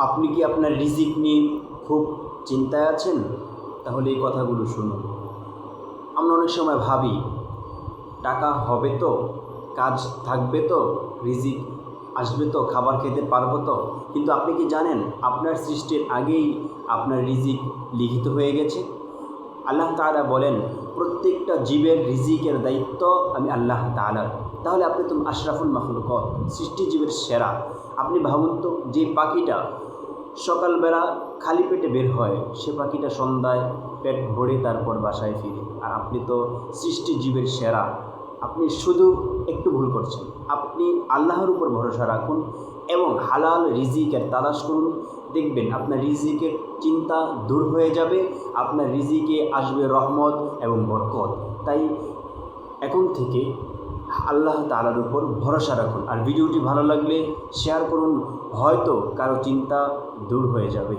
আপনি কি আপনার রিজিক নিয়ে খুব চিন্তায় আছেন? তাহলে এই কথাগুলো শুনুন। আমরা অনেক সময় ভাবি টাকা হবে তো, কাজ থাকবে তো, রিজিক আসবে তো, খাবার খেতে পারবো তো। কিন্তু আপনি কি জানেন আপনার সৃষ্টির আগেই আপনার রিজিক লিখিত হয়ে গেছে? আল্লাহ তাআলা বলেন প্রত্যেকটা জীবের রিজিকের দায়িত্ব আমি আল্লাহ তাআলার। তাহলে আপনি তো আশরাফুল মাখলুকাত, সৃষ্টি জীবের সেরা। আপনি ভাবুন তো, যে পাখিটা সকালবেলা খালি পেটে বের হয়, সে পাখিটা সন্ধ্যায় পেট ভরে তারপর বাসায় ফিরে। আর আপনি তো সৃষ্টি জীবের সেরা। আপনি শুধু একটু ভুল করছেন। আপনি আল্লাহর উপর ভরসা রাখুন এবং হালাল রিজিকের তালাশ করুন। দেখবেন আপনার রিজিকের চিন্তা দূর হয়ে যাবে, আপনার রিজিকে আসবে রহমত এবং বরকত। তাই এখন থেকে আল্লাহ তাআলার উপর ভরসা রাখুন। আর ভিডিওটি ভালো লাগলে শেয়ার করুন, হয়তো কারো চিন্তা দূর হয়ে যাবে।